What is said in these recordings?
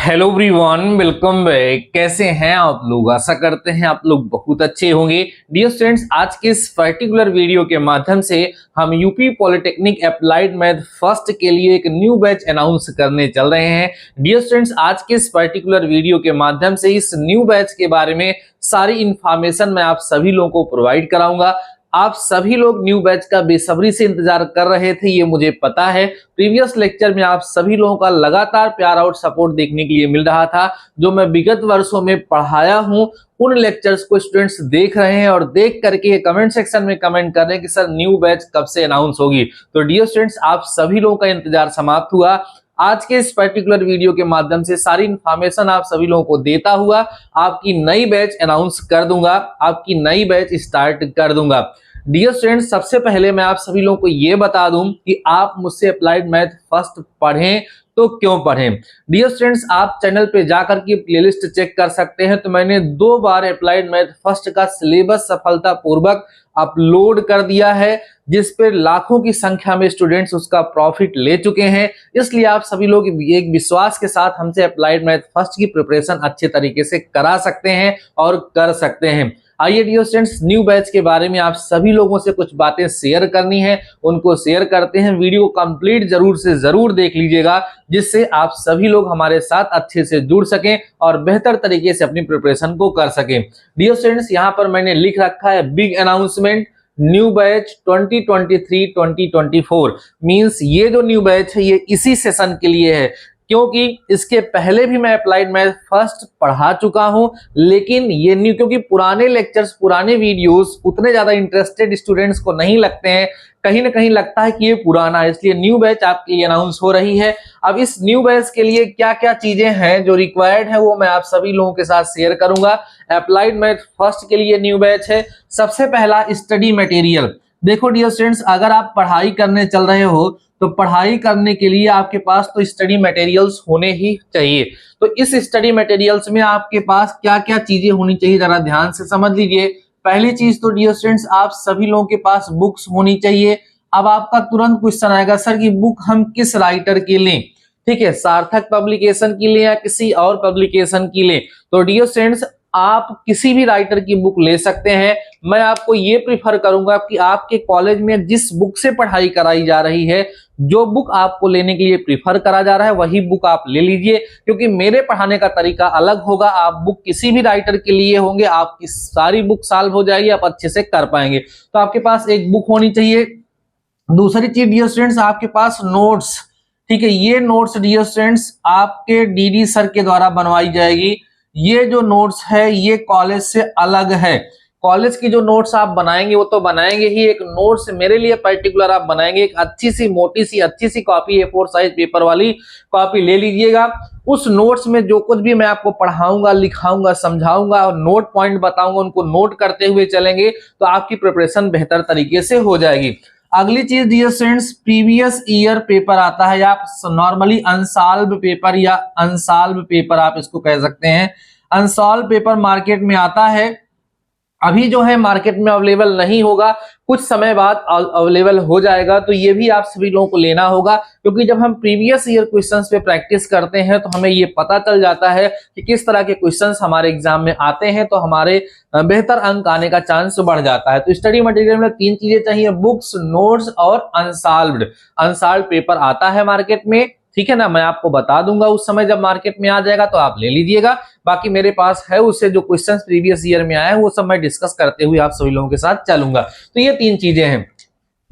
Hello everyone, welcome back. कैसे हैं आप लोग? आशा करते हैं आप लोग बहुत अच्छे होंगे। डियर स्टूडेंट्स, आज के इस पर्टिकुलर वीडियो के माध्यम से हम UP polytechnic applied math first के लिए एक न्यू बैच अनाउंस करने चल रहे हैं। डियर स्टूडेंट्स, आज के इस पर्टिकुलर वीडियो के माध्यम से इस न्यू बैच के बारे में सारी इंफॉर्मेशन मैं आप सभी लोगों को प्रोवाइड कराऊंगा। आप सभी लोग न्यू बैच का बेसब्री से इंतजार कर रहे थे, ये मुझे पता है। प्रीवियस लेक्चर में आप सभी लोगों का लगातार प्यार और सपोर्ट देखने के लिए मिल रहा था। जो मैं विगत वर्षों में पढ़ाया हूं उन लेक्चर्स को स्टूडेंट्स देख रहे हैं और देख करके कमेंट सेक्शन में कमेंट कर रहे हैं कि सर न्यू बैच कब से अनाउंस होगी। तो डियर स्टूडेंट्स, आप सभी लोगों का इंतजार समाप्त हुआ। आज के इस पर्टिकुलर वीडियो के माध्यम से सारी इंफॉर्मेशन आप सभी लोगों को देता हुआ आपकी नई बैच अनाउंस कर दूंगा, आपकी नई बैच स्टार्ट कर दूंगा। डियर स्टूडेंट्स, सबसे पहले मैं आप सभी लोगों को यह बता दूं कि आप मुझसे अप्लाइड मैथ फर्स्ट पढ़ें तो क्यों पढ़ें। डियर स्टूडेंट्स, आप चैनल पे जाकर के प्लेलिस्ट चेक कर सकते हैं। तो मैंने 2 बार अप्लाइड मैथ फर्स्ट का सिलेबस सफलतापूर्वक अपलोड कर दिया है, जिस पर लाखों की संख्या में स्टूडेंट्स उसका प्रॉफिट ले चुके हैं। इसलिए आप सभी लोग एक विश्वास के साथ हमसे अप्लाइड मैथ फर्स्ट की प्रिपरेशन अच्छे तरीके से करा सकते हैं और कर सकते हैं। आइए डियर स्टूडेंट्स, न्यू बैच के बारे में आप सभी लोगों से कुछ बातें शेयर करनी है, उनको शेयर करते हैं। वीडियो कंप्लीट जरूर से जरूर देख लीजिएगा, जिससे आप सभी लोग हमारे साथ अच्छे से जुड़ सकें और बेहतर तरीके से अपनी प्रिपरेशन को कर सकें। डियर स्टूडेंट्स, यहाँ पर मैंने लिख रखा है big announcement new batch 2023-2024 means ये जो न्यू बैच है ये इसी सेशन के लिए है, क्योंकि इसके पहले भी मैं अप्लाइड मैथ फर्स्ट पढ़ा चुका हूं। लेकिन ये न्यू, क्योंकि पुराने लेक्चर्स पुराने वीडियोस उतने ज्यादा इंटरेस्टेड स्टूडेंट्स को नहीं लगते हैं, कहीं ना कहीं लगता है कि ये पुराना है, इसलिए न्यू बैच आपके लिए अनाउंस हो रही है। अब इस न्यू बैच के लिए क्या क्या चीजें हैं जो रिक्वायर्ड है वो मैं आप सभी लोगों के साथ शेयर करूंगा। अप्लाइड मैथ फर्स्ट के लिए न्यू बैच है। सबसे पहला स्टडी मटेरियल। देखो डियर स्टूडेंट्स, अगर आप पढ़ाई करने चल रहे हो तो पढ़ाई करने के लिए आपके पास तो स्टडी मटेरियल्स होने ही चाहिए। तो इस स्टडी मटेरियल्स में आपके पास क्या क्या चीजें होनी चाहिए, जरा ध्यान से समझ लीजिए। पहली चीज तो डियर स्टूडेंट्स, आप सभी लोगों के पास बुक्स होनी चाहिए। अब आपका तुरंत क्वेश्चन आएगा, सर की बुक हम किस राइटर की लें? ठीक है, सार्थक पब्लिकेशन की लें या किसी और पब्लिकेशन की लें? तो डियर स्टूडेंट्स, आप किसी भी राइटर की बुक ले सकते हैं। मैं आपको ये प्रिफर करूंगा कि आपके कॉलेज में जिस बुक से पढ़ाई कराई जा रही है, जो बुक आपको लेने के लिए प्रिफर करा जा रहा है वही बुक आप ले लीजिए, क्योंकि मेरे पढ़ाने का तरीका अलग होगा। आप बुक किसी भी राइटर के लिए होंगे, आपकी सारी बुक सॉल्व हो जाएगी, आप अच्छे से कर पाएंगे। तो आपके पास एक बुक होनी चाहिए। दूसरी चीज डियर स्टूडेंट्स, आपके पास नोट्स। ठीक है, ये नोट्स डियर स्टूडेंट्स आपके डीडी सर के द्वारा बनवाई जाएगी। ये जो नोट्स है ये कॉलेज से अलग है। कॉलेज की जो नोट्स आप बनाएंगे वो तो बनाएंगे ही, एक नोट्स मेरे लिए पर्टिकुलर आप बनाएंगे। एक अच्छी सी मोटी सी अच्छी सी कॉपी, A4 साइज पेपर वाली कॉपी ले लीजिएगा। उस नोट्स में जो कुछ भी मैं आपको पढ़ाऊंगा, लिखाऊंगा, समझाऊंगा और नोट पॉइंट बताऊंगा, उनको नोट करते हुए चलेंगे तो आपकी प्रिपरेशन बेहतर तरीके से हो जाएगी। अगली चीज dear students, previous year paper आता है, आप नॉर्मली अनसॉल्व पेपर या अनसॉल्व पेपर आप इसको कह सकते हैं। अनसॉल्व पेपर मार्केट में आता है, अभी जो है मार्केट में अवेलेबल नहीं होगा, कुछ समय बाद अवेलेबल हो जाएगा। तो ये भी आप सभी लोगों को लेना होगा, क्योंकि जब हम प्रीवियस ईयर क्वेश्चंस पे प्रैक्टिस करते हैं तो हमें ये पता चल जाता है कि किस तरह के क्वेश्चंस हमारे एग्जाम में आते हैं, तो हमारे बेहतर अंक आने का चांस बढ़ जाता है। तो स्टडी मटेरियल में 3 चीजें चाहिए, बुक्स, नोट्स और अनसॉल्व्ड पेपर आता है मार्केट में। ठीक है ना, मैं आपको बता दूंगा उस समय जब मार्केट में आ जाएगा तो आप ले लीजिएगा। बाकी मेरे पास है, उससे जो क्वेश्चंस प्रीवियस ईयर में आए हैं वो सब मैं डिस्कस करते हुए आप सभी लोगों के साथ चलूंगा। तो ये 3 चीजें हैं।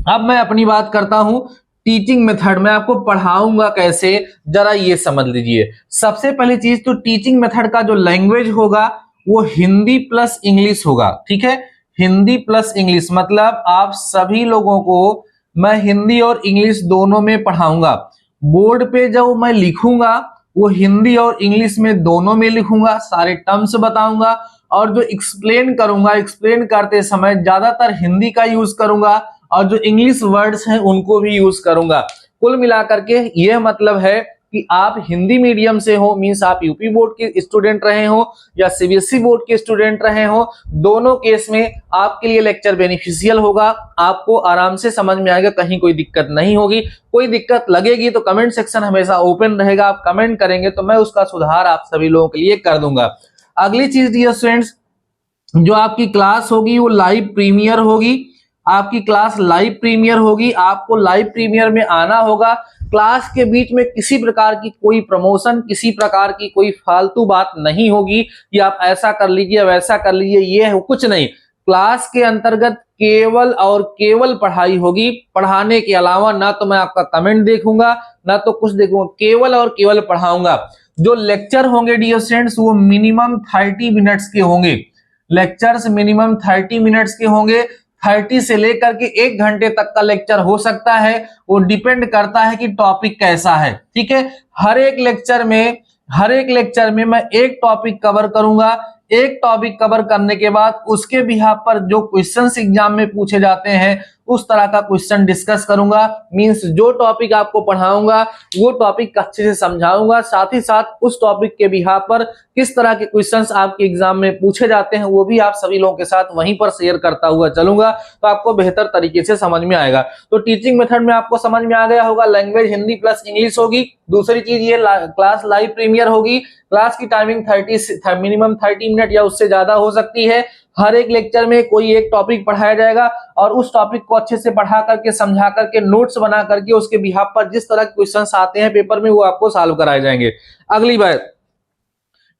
अब मैं अपनी बात करता हूं टीचिंग मेथड में, आपको पढ़ाऊंगा कैसे, जरा ये समझ लीजिए। सबसे पहली चीज तो टीचिंग मेथड का जो लैंग्वेज होगा वो हिंदी प्लस इंग्लिश होगा। ठीक है, हिंदी प्लस इंग्लिश मतलब आप सभी लोगों को मैं हिंदी और इंग्लिश दोनों में पढ़ाऊंगा। बोर्ड पे जो मैं लिखूंगा वो हिंदी और इंग्लिश में दोनों में लिखूंगा, सारे टर्म्स बताऊंगा और जो एक्सप्लेन करूंगा, एक्सप्लेन करते समय ज्यादातर हिंदी का यूज करूंगा और जो इंग्लिश वर्ड्स हैं उनको भी यूज करूंगा। कुल मिलाकर के ये मतलब है कि आप हिंदी मीडियम से हो, मींस आप यूपी बोर्ड के स्टूडेंट रहे हो या सीबीएसई बोर्ड के स्टूडेंट रहे हो, दोनों केस में आपके लिए लेक्चर बेनिफिशियल होगा। आपको आराम से समझ में आएगा, कहीं कोई दिक्कत नहीं होगी। कोई दिक्कत लगेगी तो कमेंट सेक्शन हमेशा ओपन रहेगा, आप कमेंट करेंगे तो मैं उसका सुधार आप सभी लोगों के लिए कर दूंगा। अगली चीज डियर स्टूडेंट्स, जो आपकी क्लास होगी वो लाइव प्रीमियर होगी। आपकी क्लास लाइव प्रीमियर होगी, आपको लाइव प्रीमियर में आना होगा। क्लास के बीच में किसी प्रकार की कोई प्रमोशन, किसी प्रकार की कोई फालतू बात नहीं होगी कि आप ऐसा कर लीजिए वैसा कर लीजिए, ये कुछ नहीं। क्लास के अंतर्गत केवल और केवल पढ़ाई होगी। पढ़ाने के अलावा ना तो मैं आपका कमेंट देखूंगा ना तो कुछ देखूंगा, केवल और केवल पढ़ाऊंगा। जो लेक्चर होंगे डियर स्टूडेंट्स वो मिनिमम 30 मिनट्स के होंगे। लेक्चर्स मिनिमम 30 मिनट्स के होंगे। 30 से लेकर के 1 घंटे तक का लेक्चर हो सकता है, वो डिपेंड करता है कि टॉपिक कैसा है। ठीक है, हर एक लेक्चर में मैं एक टॉपिक कवर करूंगा। एक टॉपिक कवर करने के बाद उसके बिहाफ पर जो क्वेश्चंस एग्जाम में पूछे जाते हैं उस तरह का क्वेश्चन डिस्कस करूंगा। मींस जो टॉपिक आपको पढ़ाऊंगा वो टॉपिक अच्छे से समझाऊंगा, साथ ही साथ उस टॉपिक के बिहाफ पर किस तरह के क्वेश्चंस आपके एग्जाम में पूछे जाते हैं वो भी आप सभी लोगों के साथ वहीं पर शेयर करता हुआ चलूंगा, तो आपको बेहतर तरीके से समझ में आएगा। तो टीचिंग मेथड में आपको समझ में आ गया होगा, लैंग्वेज हिंदी प्लस इंग्लिश होगी। दूसरी चीज ये क्लास लाइव प्रीमियर होगी। क्लास की टाइमिंग मिनिमम 30 मिनट या उससे ज्यादा हो सकती है। हर एक लेक्चर में कोई एक टॉपिक पढ़ाया जाएगा और उस टॉपिक को अच्छे से पढ़ा करके समझा करके नोट्स बना करके उसके बिहाफ पर जिस तरह के क्वेश्चंस आते हैं पेपर में वो आपको सॉल्व कराए जाएंगे। अगली बात,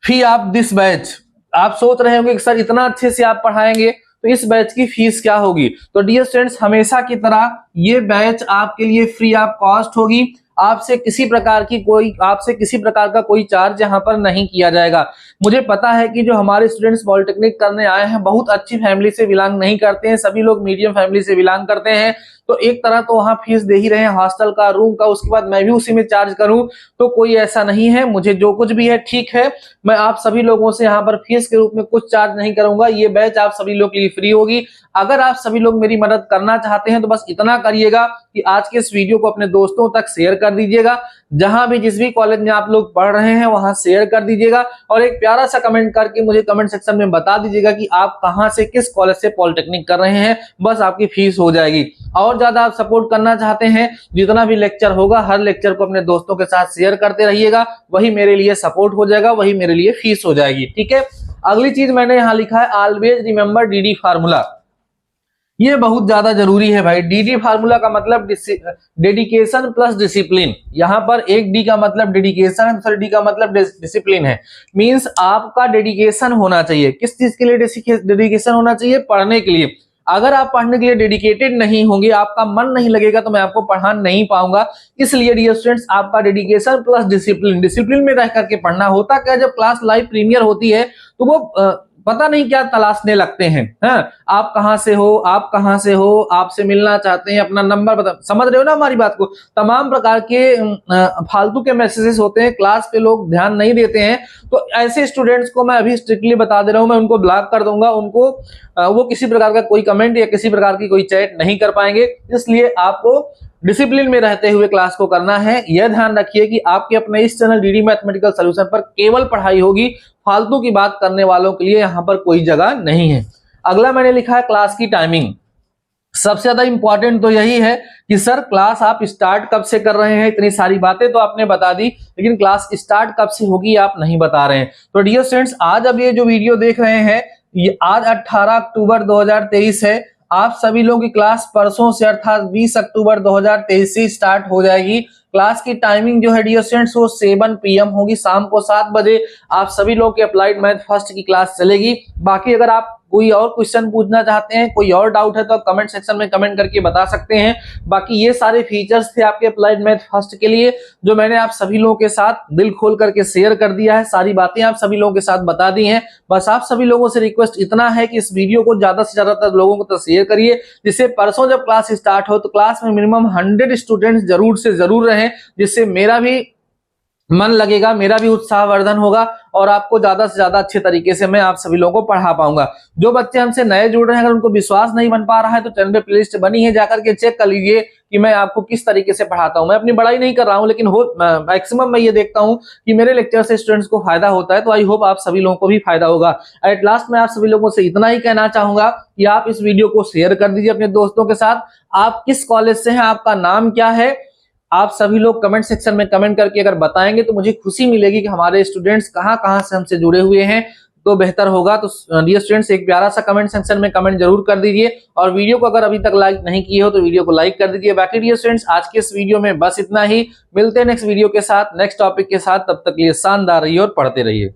फी ऑफ दिस बैच। आप सोच रहे होंगे कि सर इतना अच्छे से आप पढ़ाएंगे तो इस बैच की फीस क्या होगी। तो डियर स्टूडेंट्स, हमेशा की तरह ये बैच आपके लिए फ्री ऑफ कॉस्ट होगी। आपसे किसी प्रकार का कोई चार्ज यहाँ पर नहीं किया जाएगा। मुझे पता है कि जो हमारे स्टूडेंट्स पॉलिटेक्निक करने आए हैं बहुत अच्छी फैमिली से बिलोंग नहीं करते हैं, सभी लोग मीडियम फैमिली से बिलोंग करते हैं। तो एक तरह तो वहां फीस दे ही रहे हैं हॉस्टल का, रूम का, उसके बाद मैं भी उसी में चार्ज करूं तो कोई ऐसा नहीं है। मुझे जो कुछ भी है ठीक है, मैं आप सभी लोगों से यहाँ पर फीस के रूप में कुछ चार्ज नहीं करूंगा। ये बैच आप सभी लोग के लिए फ्री होगी। अगर आप सभी लोग मेरी मदद करना चाहते हैं तो बस इतना करिएगा कि आज के इस वीडियो को अपने दोस्तों तक शेयर कर दीजिएगा। जहां भी जिस भी कॉलेज में आप लोग पढ़ रहे हैं वहां शेयर कर दीजिएगा और एक प्यारा सा कमेंट करके मुझे कमेंट सेक्शन में बता दीजिएगा कि आप कहां से, किस कॉलेज से पॉलिटेक्निक कर रहे हैं। बस आपकी फीस हो जाएगी। और ज्यादा आप सपोर्ट करना चाहते हैं, जितना भी लेक्चर होगा हर लेक्चर को अपने दोस्तों के साथ शेयर करते रहिएगा, वही मेरे लिए सपोर्ट हो जाएगा, वही मेरे लिए फीस हो जाएगी। ठीक है, अगली चीज मैंने यहाँ लिखा है ऑलवेज रिमेंबर डीडी फार्मूला। ये बहुत ज्यादा जरूरी है भाई। डीडी फार्मूला का मतलब डेडिकेशन प्लस डिसिप्लिन। यहाँ पर एक डी का मतलब डेडिकेशन है, दूसरा डी का मतलब डिसिप्लिन है। मींस आपका डेडिकेशन होना चाहिए। किस चीज के लिए डेडिकेशन होना चाहिए? पढ़ने के लिए। अगर आप पढ़ने के लिए डेडिकेटेड नहीं होंगे, आपका मन नहीं लगेगा तो मैं आपको पढ़ा नहीं पाऊंगा। इसलिए डियर स्टूडेंट्स, आपका डेडिकेशन प्लस डिसिप्लिन, डिसिप्लिन में रह करके पढ़ना। होता क्या, जब क्लास लाइव प्रीमियर होती है तो वो पता नहीं क्या तलाशने लगते हैं। आप कहां से हो, आप कहां से हो, आपसे मिलना चाहते हैं, अपना नंबर बता, समझ रहे हो ना हमारी बात को। तमाम प्रकार के फालतू के मैसेजेस होते हैं, क्लास पे लोग ध्यान नहीं देते हैं। तो ऐसे स्टूडेंट्स को मैं अभी स्ट्रिक्टली बता दे रहा हूं, मैं उनको ब्लॉक कर दूंगा। उनको वो किसी प्रकार का कोई कमेंट या किसी प्रकार की कोई चैट नहीं कर पाएंगे। इसलिए आपको डिसिप्लिन में रहते हुए क्लास को करना है। यह ध्यान रखिए कि आपके अपने इस चैनल डीडी मैथमेटिकल सॉल्यूशन पर केवल पढ़ाई होगी। फालतू की बात करने वालों के लिए यहाँ पर कोई जगह नहीं है। अगला मैंने लिखा है क्लास की टाइमिंग। सबसे ज्यादा इंपॉर्टेंट तो यही है कि सर क्लास आप स्टार्ट कब से कर रहे हैं। इतनी सारी बातें तो आपने बता दी, लेकिन क्लास स्टार्ट कब से होगी आप नहीं बता रहे हैं। तो डियर स्टूडेंट्स, आज अब ये जो वीडियो देख रहे हैं, ये आज 18 अक्टूबर 2023 है। आप सभी लोगों की क्लास परसों से अर्थात 20 अक्टूबर 2023 से स्टार्ट हो जाएगी। क्लास की टाइमिंग जो है डियर स्टूडेंट्स वो 7 PM होगी, शाम को 7 बजे आप सभी लोग के अप्लाइड मैथ फर्स्ट की क्लास चलेगी। बाकी अगर आप कोई और क्वेश्चन पूछना चाहते हैं, कोई और डाउट है तो आप कमेंट सेक्शन में कमेंट करके बता सकते हैं। बाकी ये सारे फीचर्स थे आपके अप्लाइड मैथ फर्स्ट के लिए, जो मैंने आप सभी लोगों के साथ दिल खोल करके शेयर कर दिया है। सारी बातें आप सभी लोगों के साथ बता दी हैं। बस आप सभी लोगों से रिक्वेस्ट इतना है कि इस वीडियो को ज्यादा से ज्यादा लोगों को तो शेयर करिए, जिससे परसों जब क्लास स्टार्ट हो तो क्लास में मिनिमम 100 स्टूडेंट्स जरूर से जरूर रहें, जिससे मेरा भी मन लगेगा, मेरा भी उत्साहवर्धन होगा और आपको ज्यादा से ज्यादा अच्छे तरीके से मैं आप सभी लोगों को पढ़ा पाऊंगा। जो बच्चे हमसे नए जुड़ रहे हैं, अगर उनको विश्वास नहीं बन पा रहा है तो चैनल पे प्लेलिस्ट बनी है, जाकर के चेक कर लीजिए कि मैं आपको किस तरीके से पढ़ाता हूं। मैं अपनी बड़ाई नहीं कर रहा हूं, लेकिन मैक्सिमम मैं ये देखता हूं कि मेरे लेक्चर से स्टूडेंट्स को फायदा होता है। तो आई होप आप सभी लोगों को भी फायदा होगा। एट लास्ट मैं आप सभी लोगों से इतना ही कहना चाहूंगा कि आप इस वीडियो को शेयर कर दीजिए अपने दोस्तों के साथ। आप किस कॉलेज से हैं, आपका नाम क्या है, आप सभी लोग कमेंट सेक्शन में कमेंट करके अगर बताएंगे तो मुझे खुशी मिलेगी कि हमारे स्टूडेंट्स कहां कहां से हमसे जुड़े हुए हैं, तो बेहतर होगा। तो डियर स्टूडेंट्स, एक प्यारा सा कमेंट सेक्शन में कमेंट जरूर कर दीजिए, और वीडियो को अगर अभी तक लाइक नहीं किए हो तो वीडियो को लाइक कर दीजिए। बाकी डियर स्टूडेंट्स, आज के इस वीडियो में बस इतना ही। मिलते हैं नेक्स्ट वीडियो के साथ, नेक्स्ट टॉपिक के साथ। तब तक के लिए शानदार रहिए और पढ़ते रहिए।